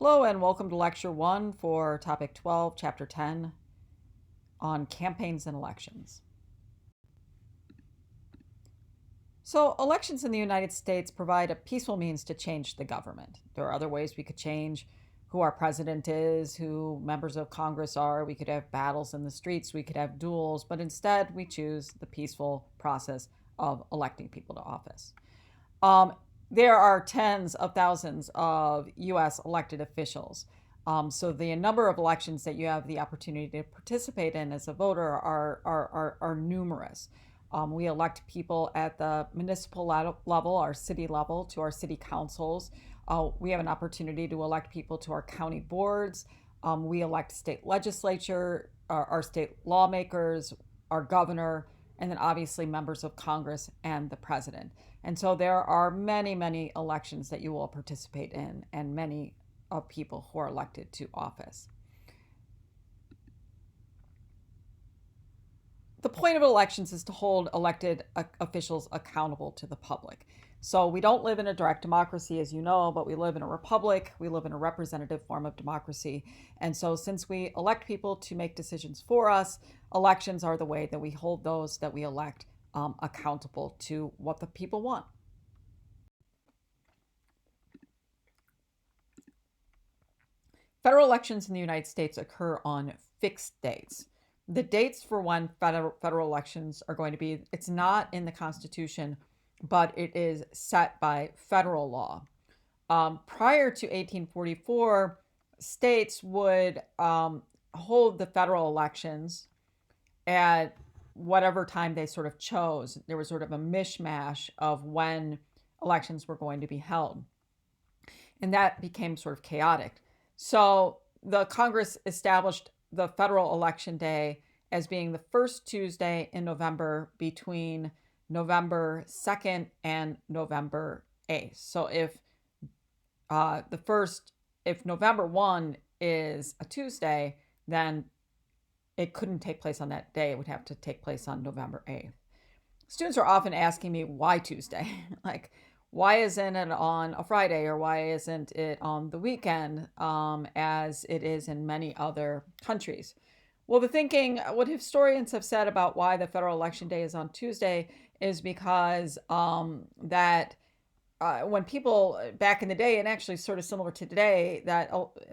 Hello and welcome to Lecture 1 for Topic 12, Chapter 10 on Campaigns and Elections. So, elections in the United States provide a peaceful means to change the government. There are other ways we could change who our president is, who members of Congress are. We could have battles in the streets, we could have duels, but instead we choose the peaceful process of electing people to office. There are tens of thousands of U.S. elected officials. So the number of elections that you have the opportunity to participate in as a voter are numerous. We elect people at the municipal level, our city level, to our city councils. We have an opportunity to elect people to our county boards. We elect state legislature, our state lawmakers, our governor, and then obviously members of Congress and the president. And so there are many, many elections that you will participate in, and many of people who are elected to office. The point of elections is to hold elected officials accountable to the public. So we don't live in a direct democracy, as you know, but we live in a republic. We live in a representative form of democracy. And so since we elect people to make decisions for us, elections are the way that we hold those that we elect accountable to what the people want. Federal elections in the United States occur on fixed dates. The dates for when federal elections are going to be, it's not in the Constitution, but it is set by federal law. Prior to 1844, states would hold the federal elections at whatever time they sort of chose. There was sort of a mishmash of when elections were going to be held. And that became sort of chaotic. So the Congress established the federal election day as being the first Tuesday in November between November 2nd and November 8th. So if November 1 is a Tuesday, then it couldn't take place on that day. It would have to take place on November 8th. Students are often asking me, why Tuesday? Like, why isn't it on a Friday, or why isn't it on the weekend, as it is in many other countries? Well, what historians have said about why the federal election day is on Tuesday is because when people back in the day, and actually sort of similar to today, that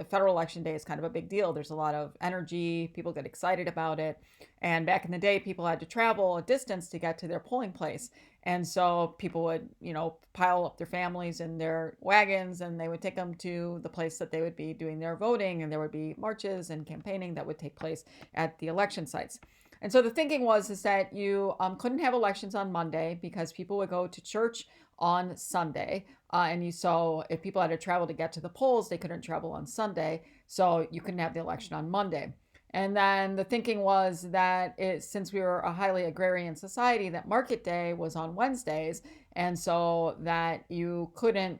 federal election day is kind of a big deal. There's a lot of energy. People get excited about it. And back in the day, people had to travel a distance to get to their polling place. And so people would, pile up their families in their wagons, and they would take them to the place that they would be doing their voting. And there would be marches and campaigning that would take place at the election sites. And so the thinking is that you couldn't have elections on Monday because people would go to church on Sunday. So if people had to travel to get to the polls, they couldn't travel on Sunday. So you couldn't have the election on Monday. And then the thinking was that since we were a highly agrarian society, that market day was on Wednesdays. And so that you couldn't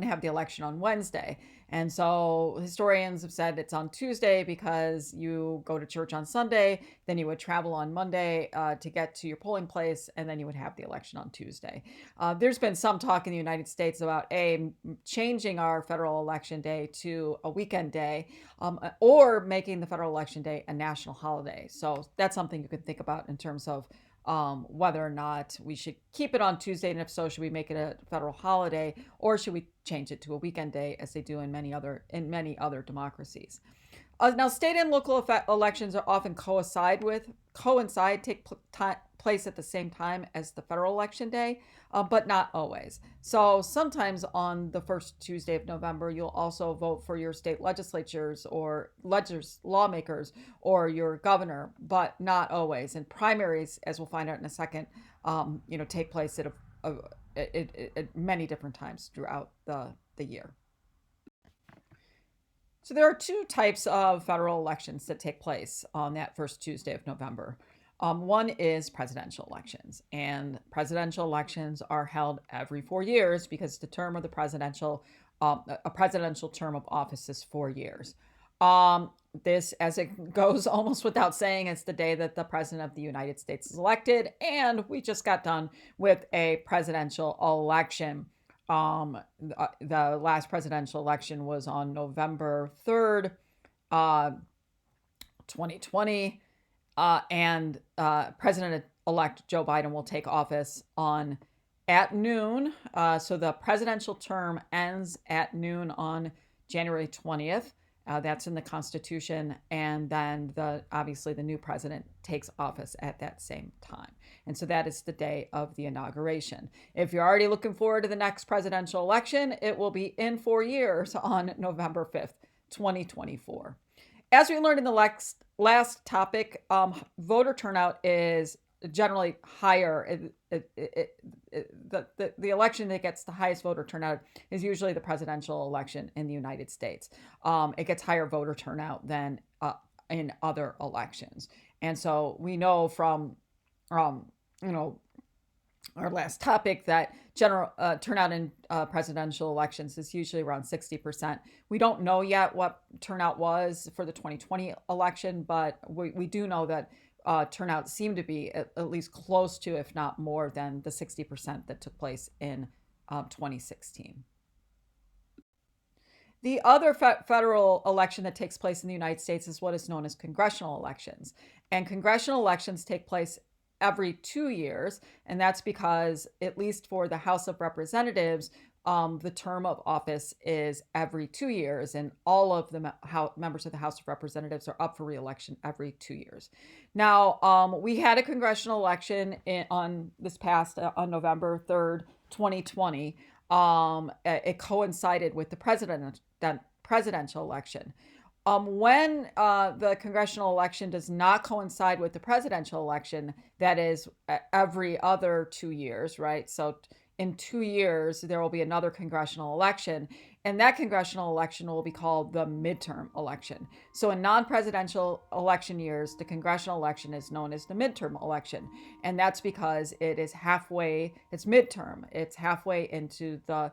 have the election on Wednesday. And so historians have said it's on Tuesday because you go to church on Sunday, then you would travel on Monday to get to your polling place, and then you would have the election on Tuesday. There's been some talk in the United States about changing our federal election day to a weekend day, or making the federal election day a national holiday. So that's something you can think about in terms of whether or not we should keep it on Tuesday, and if so, should we make it a federal holiday, or should we change it to a weekend day, as they do in many other democracies? Now, state and local elections are often take place at the same time as the federal election day, but not always. So sometimes on the first Tuesday of November, you'll also vote for your state legislatures or lawmakers or your governor, but not always. And primaries, as we'll find out in a second, take place at many different times throughout the year. So there are two types of federal elections that take place on that first Tuesday of November. One is presidential elections, and presidential elections are held every 4 years because the term of the a presidential term of office is 4 years. This, as it goes almost without saying, it's the day that the president of the United States is elected, and we just got done with a presidential election The last presidential election was on November 3rd, uh, 2020. And President-elect Joe Biden will take office on at noon. So the presidential term ends at noon on January 20th. That's in the Constitution. And then obviously the new president takes office at that same time. And so that is the day of the inauguration. If you're already looking forward to the next presidential election, it will be in 4 years on November 5th, 2024. As we learned in the last topic, voter turnout is generally higher. The election that gets the highest voter turnout is usually the presidential election in the United States. It gets higher voter turnout than in other elections. And so we know from, our last topic that general turnout in presidential elections is usually around 60%. We don't know yet what turnout was for the 2020 election, but we do know that turnout seemed to be at least close to, if not more than, the 60% that took place in 2016. The other federal election that takes place in the United States is what is known as congressional elections. And congressional elections take place every 2 years, and that's because, at least for the House of Representatives, the term of office is every 2 years, and all of the members of the House of Representatives are up for re-election every 2 years. Now, we had a congressional election on November 3rd, 2020. It coincided with the presidential election. When the congressional election does not coincide with the presidential election, that is every other 2 years, right? So in 2 years, there will be another congressional election, and that congressional election will be called the midterm election. So in non-presidential election years, the congressional election is known as the midterm election, and that's because it's midterm. It's halfway into the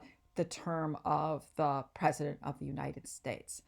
term of the President of the United States.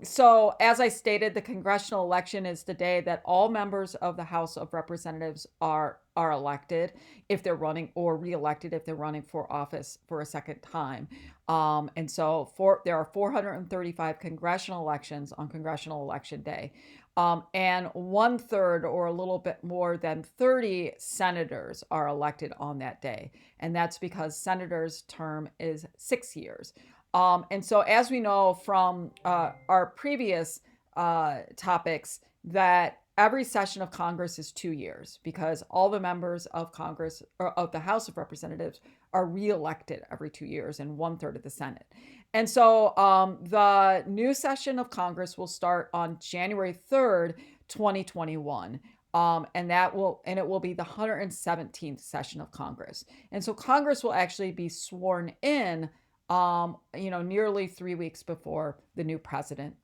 So as I stated, the congressional election is the day that all members of the House of Representatives are elected if they're running, or reelected if they're running for office for a second time. And so there are 435 congressional elections on Congressional Election Day. And 1/3 or a little bit more than 30 senators are elected on that day. And that's because senators' term is 6 years. And so, as we know from our previous topics, that every session of Congress is 2 years, because all the members of Congress, or of the House of Representatives, are reelected every 2 years, and 1/3 of the Senate. And so the new session of Congress will start on January 3rd, 2021. And it will be the 117th session of Congress. And so Congress will actually be sworn in nearly 3 weeks before the new president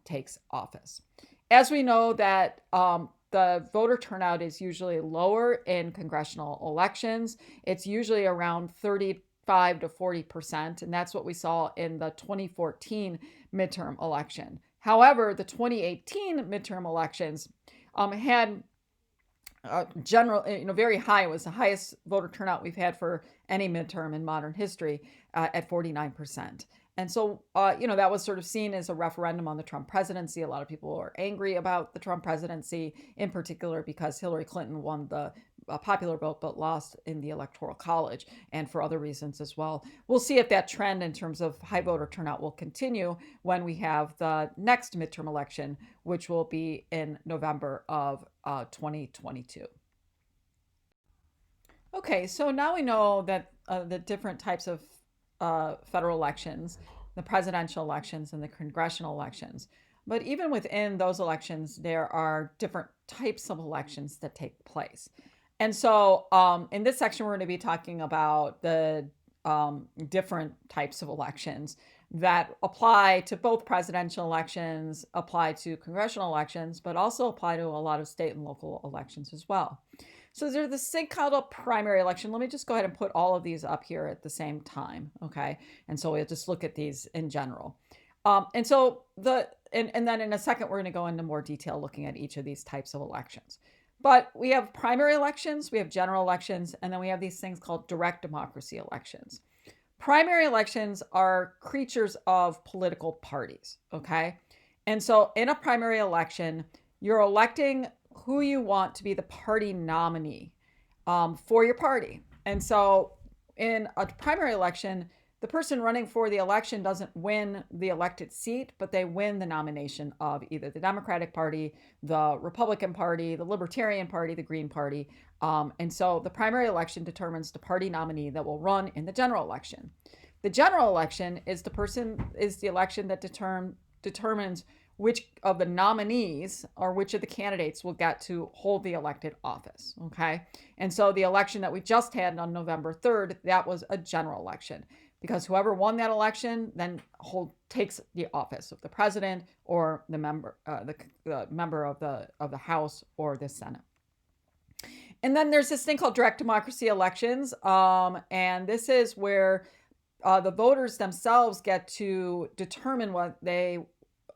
takes office. As we know that the voter turnout is usually lower in congressional elections. It's usually around 35 to 40%, and that's what we saw in the 2014 midterm election. However, the 2018 midterm elections had very high. It was the highest voter turnout we've had for any midterm in modern history, at 49%. And so, that was sort of seen as a referendum on the Trump presidency. A lot of people are angry about the Trump presidency, in particular because Hillary Clinton won the popular vote but lost in the Electoral College, and for other reasons as well. We'll see if that trend in terms of high voter turnout will continue when we have the next midterm election, which will be in November of 2022. Okay, so now we know that the different types of federal elections, the presidential elections and the congressional elections. But even within those elections, there are different types of elections that take place. And so in this section, we're going to be talking about the different types of elections that apply to both presidential elections, apply to congressional elections, but also apply to a lot of state and local elections as well. So there's this thing called a primary election. Let me just go ahead and put all of these up here at the same time, okay? And so we'll just look at these in general. And then in a second, we're going to go into more detail looking at each of these types of elections. But we have primary elections, we have general elections, and then we have these things called direct democracy elections. primary elections are creatures of political parties, okay? And so in a primary election, you're electing who you want to be the party nominee for your party. And so in a primary election, the person running for the election doesn't win the elected seat, but they win the nomination of either the Democratic Party, the Republican Party, the Libertarian Party, the Green Party. And so the primary election determines the party nominee that will run in the general election. The general election is the election that determines which of the nominees or which of the candidates will get to hold the elected office. Okay. And so the election that we just had on November 3rd, that was a general election, because whoever won that election then takes the office of the president or the member of the House or the Senate. And then there's this thing called direct democracy elections, and this is where the voters themselves get to determine what they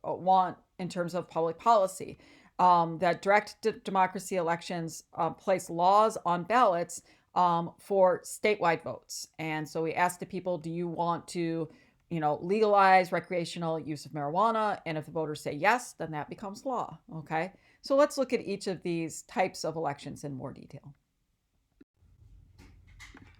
want in terms of public policy. That direct democracy elections place laws on ballots for statewide votes. And so we asked the people, do you want to, legalize recreational use of marijuana? And if the voters say yes, then that becomes law. Okay. So let's look at each of these types of elections in more detail.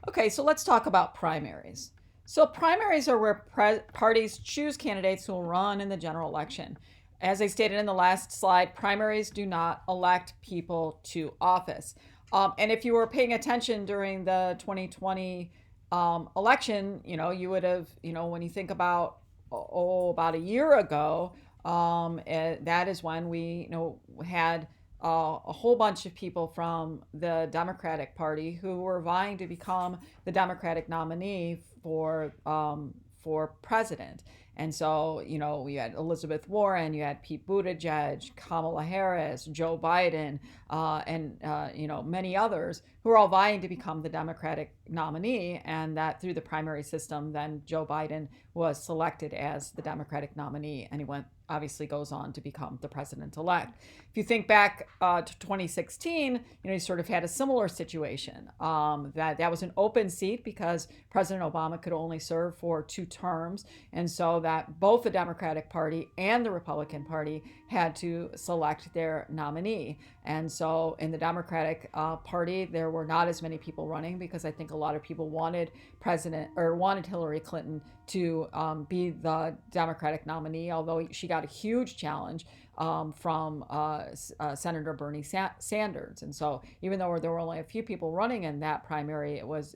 Okay, so let's talk about primaries. So primaries are where parties choose candidates who will run in the general election. As I stated in the last slide, primaries do not elect people to office. And if you were paying attention during the 2020 election, you would have, when you think about, about a year ago, that is when we, had a whole bunch of people from the Democratic Party who were vying to become the Democratic nominee for president. And so, we had Elizabeth Warren, you had Pete Buttigieg, Kamala Harris, Joe Biden, and many others who are all vying to become the Democratic nominee. And that through the primary system, then Joe Biden was selected as the Democratic nominee, and obviously goes on to become the president-elect. If you think back to 2016, you sort of had a similar situation. That was an open seat because President Obama could only serve for 2 terms, and so that both the Democratic Party and the Republican Party had to select their nominee. And so in the Democratic Party, there were not as many people running because I think a lot of people wanted Hillary Clinton to be the Democratic nominee, although she got a huge challenge from Senator Bernie Sanders. And so even though there were only a few people running in that primary, it was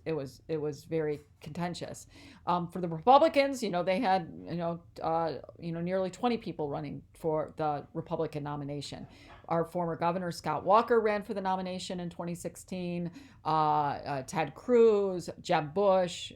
very contentious. For the Republicans, they had nearly 20 people running for the Republican nomination. Our former governor, Scott Walker, ran for the nomination in 2016. Ted Cruz, Jeb Bush,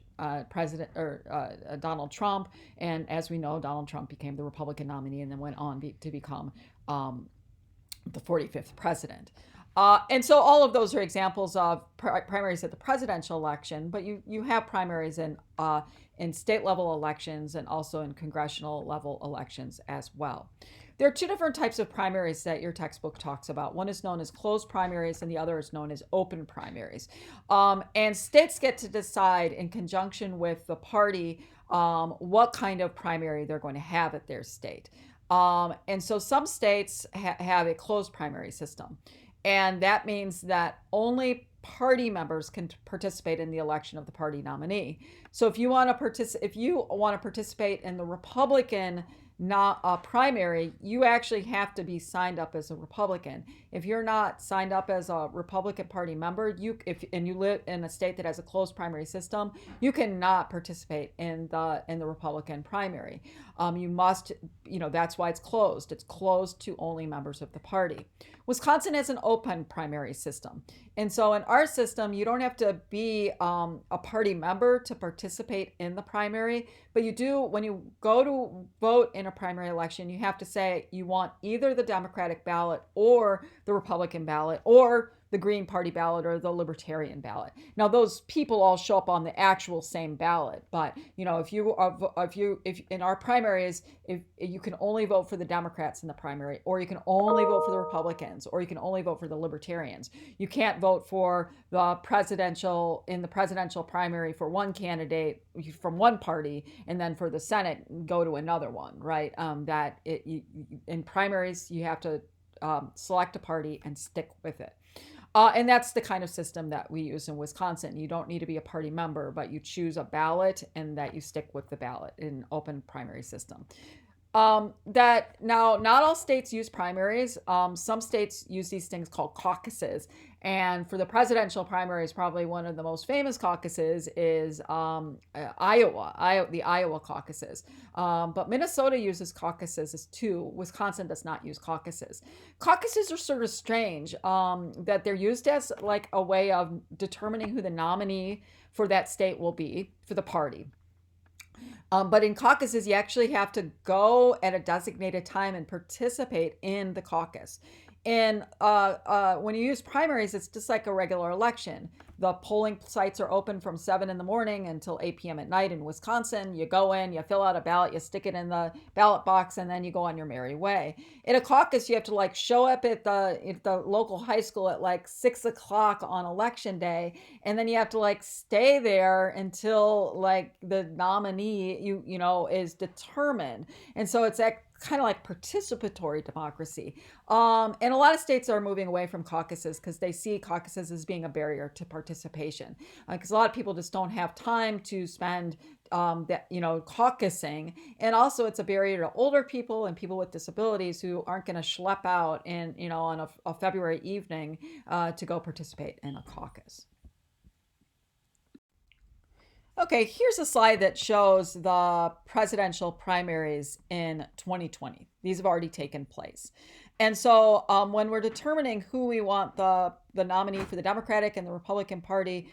Donald Trump. And as we know, Donald Trump became the Republican nominee and then went on to become the 45th president. And so all of those are examples of primaries at the presidential election, but you have primaries in state level elections and also in congressional level elections as well. There are 2 different types of primaries that your textbook talks about. One is known as closed primaries and the other is known as open primaries. And states get to decide in conjunction with the party what kind of primary they're going to have at their state. And so some states have a closed primary system. And that means that only party members can participate in the election of the party nominee. So if you want to participate in the Republican primary, you actually have to be signed up as a Republican. If you're not signed up as a Republican Party member, and you live in a state that has a closed primary system, you cannot participate in the Republican primary. You must, that's why it's closed. It's closed to only members of the party. Wisconsin has an open primary system. And so in our system, you don't have to be a party member to participate in the primary, but you do, when you go to vote in a primary election, you have to say you want either the Democratic ballot or the Republican ballot or the Green Party ballot or the Libertarian ballot. Now, those people all show up on the actual same ballot, but if in our primaries, if you can only vote for the Democrats in the primary, or you can only vote for the Republicans, or you can only vote for the Libertarians. You can't vote for the presidential primary for one candidate from one party, and then for the Senate go to another one, right? In primaries you have to select a party and stick with it. And that's the kind of system that we use in Wisconsin. You don't need to be a party member, but you choose a ballot and that you stick with the ballot in an open primary system. That now, not all states use primaries. Some states use these things called caucuses. And for the presidential primaries, probably one of the most famous caucuses is Iowa, the Iowa caucuses. But Minnesota uses caucuses too. Wisconsin does not use caucuses. Caucuses are sort of strange that they're used as like a way of determining who the nominee for that state will be for the party. But in caucuses, you actually have to go at a designated time and participate in the caucus. And when you use primaries, it's just like a regular election. The polling sites are open from 7 in the morning until 8 p.m. at night in Wisconsin. You go in, you fill out a ballot, you stick it in the ballot box, and then you go on your merry way. In a caucus, you have to like show up at the local high school at like 6 o'clock on election day, and then you have to like stay there until like the nominee is determined. And so it's kind of like participatory democracy. And a lot of states are moving away from caucuses because they see caucuses as being a barrier to participation. Because a lot of people just don't have time to spend caucusing. And also it's a barrier to older people and people with disabilities who aren't going to schlep out on a February evening to go participate in a caucus. Okay, here's a slide that shows the presidential primaries in 2020. These have already taken place. And so when we're determining who we want the nominee for the Democratic and the Republican Party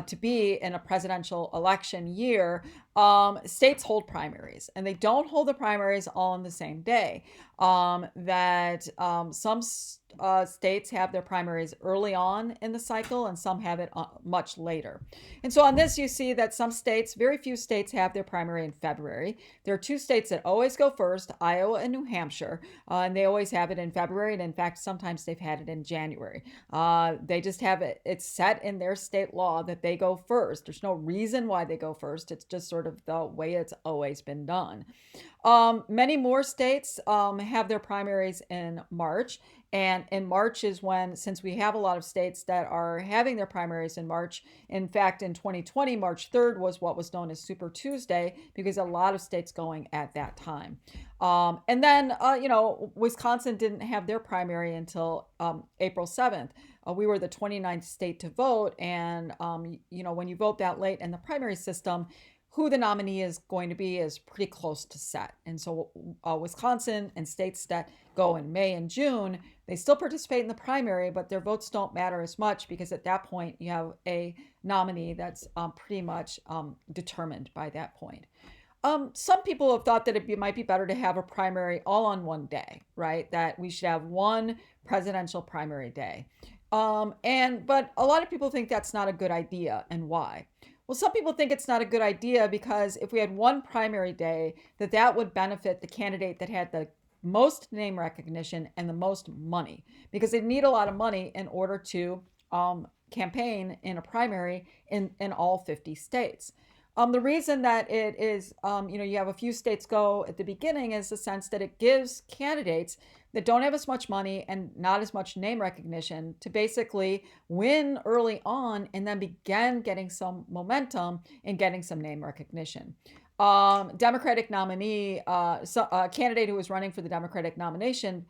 to be in a presidential election year, states hold primaries, and they don't hold the primaries all on the same day. Some states have their primaries early on in the cycle, and some have it much later. And so on this, you see that very few states have their primary in February. There are two states that always go first, Iowa and New Hampshire, and they always have it in February. And in fact, sometimes they've had it in January. They just have it's set in their state law that they go first. There's no reason why they go first. It's just sort of the way it's always been done. Many more states have their primaries in March. And in March is when, since we have a lot of states that are having their primaries in March, in fact, in 2020, March 3rd was what was known as Super Tuesday, because a lot of states going at that time. And then, Wisconsin didn't have their primary until April 7th. We were the 29th state to vote. And, when you vote that late in the primary system, who the nominee is going to be is pretty close to set. And so Wisconsin and states that go in May and June, they still participate in the primary, but their votes don't matter as much because at that point you have a nominee that's pretty much determined by that point. Some people have thought that it might be better to have a primary all on one day, right? That we should have one presidential primary day. But a lot of people think that's not a good idea. And why? Well, some people think it's not a good idea because if we had one primary day, that would benefit the candidate that had the most name recognition and the most money, because they need a lot of money in order to campaign in a primary in all 50 states. The reason that it is, you have a few states go at the beginning is the sense that it gives candidates that don't have as much money and not as much name recognition to basically win early on and then begin getting some momentum and getting some name recognition. Democratic nominee, candidate who was running for the Democratic nomination,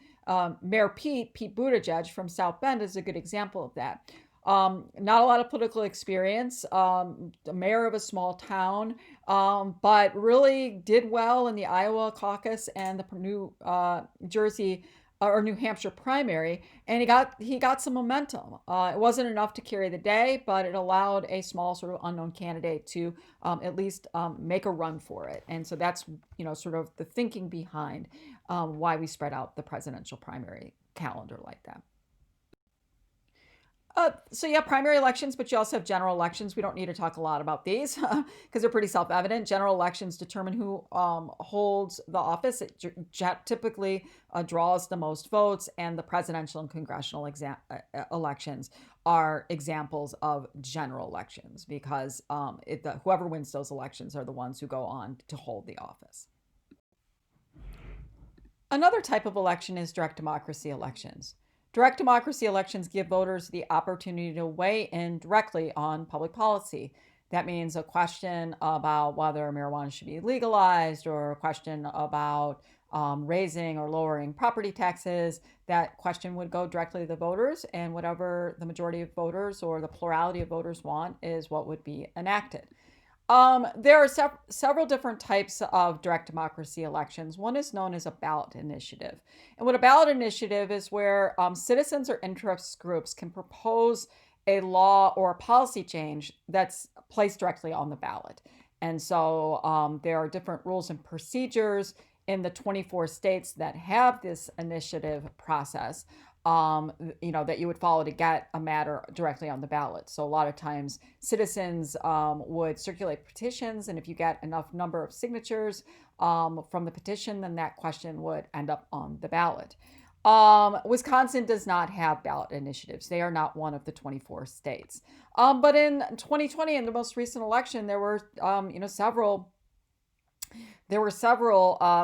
Mayor Pete Buttigieg from South Bend is a good example of that. Not a lot of political experience, the mayor of a small town, but really did well in the Iowa caucus and the New Jersey or New Hampshire primary, and he got some momentum. It wasn't enough to carry the day, but it allowed a small sort of unknown candidate to at least make a run for it. And so that's sort of the thinking behind why we spread out the presidential primary calendar like that. So yeah, primary elections, but you also have general elections. We don't need to talk a lot about these because they're pretty self-evident. General elections determine who holds the office. It typically draws the most votes, and the presidential and congressional elections are examples of general elections because whoever wins those elections are the ones who go on to hold the office. Another type of election is direct democracy elections. Direct democracy elections give voters the opportunity to weigh in directly on public policy. That means a question about whether marijuana should be legalized or a question about raising or lowering property taxes. That question would go directly to the voters, and whatever the majority of voters or the plurality of voters want is what would be enacted. There are several different types of direct democracy elections. One is known as a ballot initiative. And what a ballot initiative is where citizens or interest groups can propose a law or a policy change that's placed directly on the ballot. And so there are different rules and procedures in the 24 states that have this initiative process. That you would follow to get a matter directly on the ballot. So a lot of times citizens would circulate petitions, and if you get enough number of signatures from the petition, then that question would end up on the ballot. Wisconsin does not have ballot initiatives. They are not one of the 24 states. But in 2020, in the most recent election, there were several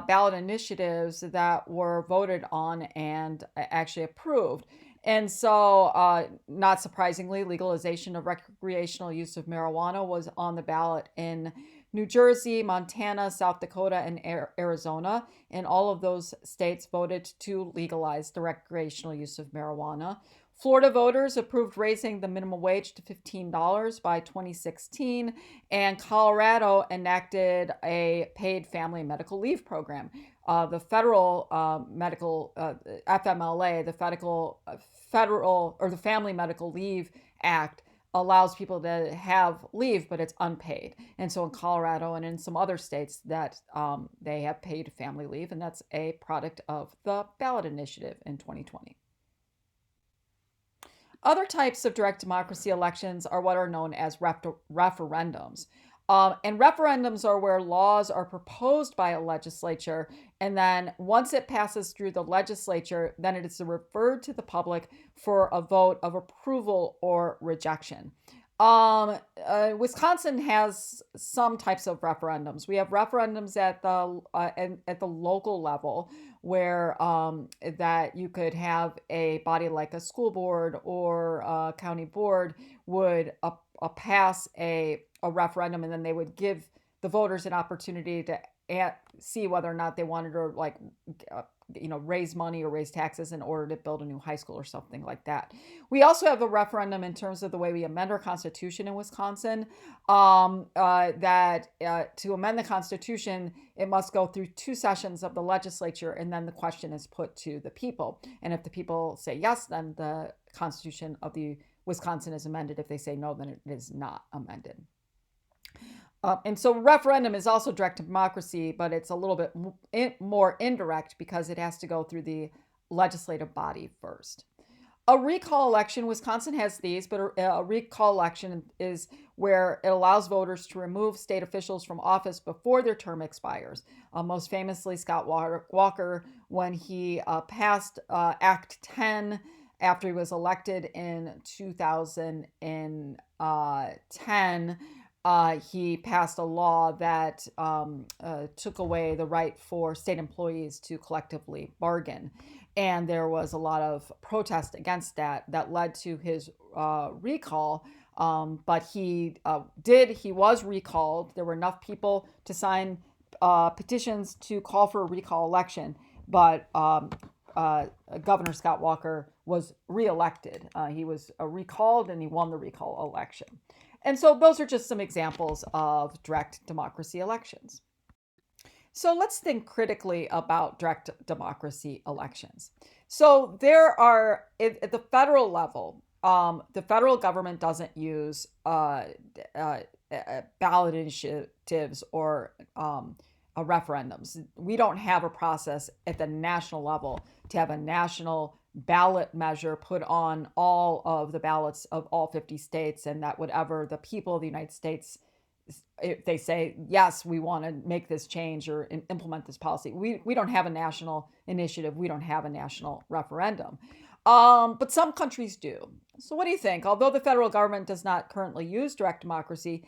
ballot initiatives that were voted on and actually approved. And so, not surprisingly, legalization of recreational use of marijuana was on the ballot in New Jersey, Montana, South Dakota, and Arizona. And all of those states voted to legalize the recreational use of marijuana. Florida voters approved raising the minimum wage to $15 by 2016, and Colorado enacted a paid family medical leave program. The federal medical FMLA, the federal or the Family Medical Leave Act, allows people to have leave, but it's unpaid. And so in Colorado and in some other states that they have paid family leave, and that's a product of the ballot initiative in 2020. Other types of direct democracy elections are what are known as referendums. And referendums are where laws are proposed by a legislature, and then once it passes through the legislature, then it is referred to the public for a vote of approval or rejection. Wisconsin has some types of referendums. We have referendums at the local level, where that you could have a body like a school board or a county board would pass a referendum, and then they would give the voters an opportunity to see whether or not they wanted to raise money or raise taxes in order to build a new high school or something like that. We also have a referendum in terms of the way we amend our Constitution in Wisconsin. That to amend the Constitution, it must go through 2 sessions of the legislature, and then the question is put to the people. And if the people say yes, then the Constitution of the Wisconsin is amended. If they say no, then it is not amended. And so referendum is also direct democracy, but it's a little bit more indirect because it has to go through the legislative body first. A recall election, Wisconsin has these, but a recall election is where it allows voters to remove state officials from office before their term expires. Most famously, Scott Walker, when he passed Act 10 after he was elected in 2010, he passed a law that took away the right for state employees to collectively bargain. And there was a lot of protest against that led to his recall. But he was recalled. There were enough people to sign petitions to call for a recall election. But Governor Scott Walker was reelected. He was recalled, and he won the recall election. And so those are just some examples of direct democracy elections. So let's think critically about direct democracy elections. So there are, at the federal level, the federal government doesn't use ballot initiatives or referendums. We don't have a process at the national level to have a national ballot measure put on all of the ballots of all 50 states, and that whatever the people of the United States, if they say, yes, we want to make this change or implement this policy, we don't have a national initiative. We don't have a national referendum. But some countries do. So what do you think? Although the federal government does not currently use direct democracy,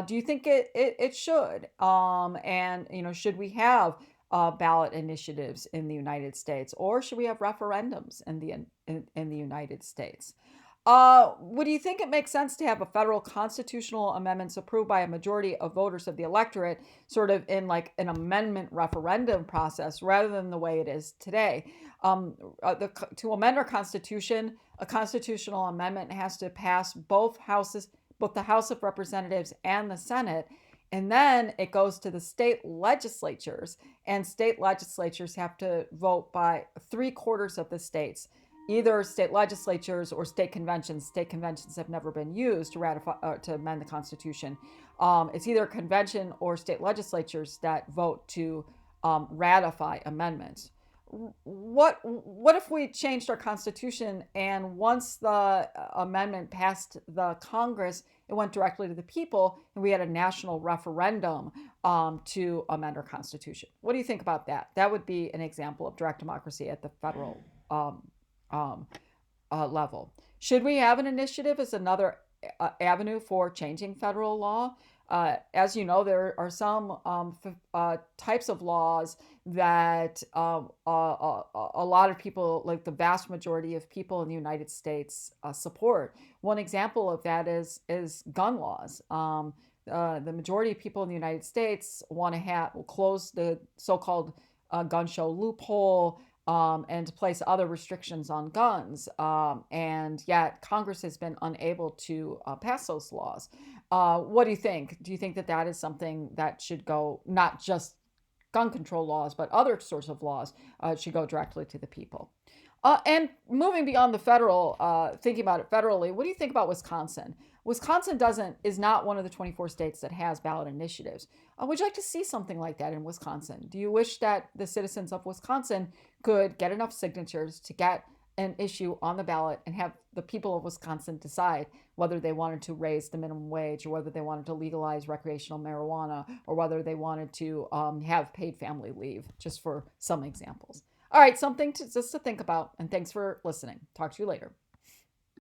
do you think it should? And, should we have ballot initiatives in the United States, or should we have referendums in the United States? Would you think it makes sense to have a federal constitutional amendments approved by a majority of voters of the electorate, sort of in like an amendment referendum process, rather than the way it is today? To amend our Constitution, a constitutional amendment has to pass both houses, both the House of Representatives and the Senate. And then it goes to the state legislatures, and state legislatures have to vote by 3/4 of the states, either state legislatures or state conventions. State conventions have never been used to ratify to amend the Constitution. It's either a convention or state legislatures that vote to ratify amendments. What if we changed our Constitution, and once the amendment passed the Congress, it went directly to the people, and we had a national referendum to amend our Constitution? What do you think about that? That would be an example of direct democracy at the federal um, level. Should we have an initiative as another avenue for changing federal law? As you know, there are some types of laws that a lot of people, like the vast majority of people in the United States, support. One example of that is gun laws. The majority of people in the United States want to close the so-called gun show loophole, and to place other restrictions on guns. And yet Congress has been unable to pass those laws. What do you think? Do you think that that is something that should go, not just gun control laws, but other sorts of laws should go directly to the people? And moving beyond the federal, thinking about it federally, what do you think about Wisconsin? Wisconsin is not one of the 24 states that has ballot initiatives. Would you like to see something like that in Wisconsin? Do you wish that the citizens of Wisconsin could get enough signatures to get an issue on the ballot and have the people of Wisconsin decide whether they wanted to raise the minimum wage, or whether they wanted to legalize recreational marijuana, or whether they wanted to have paid family leave, just for some examples? All right, something just to think about, and thanks for listening. Talk to you later.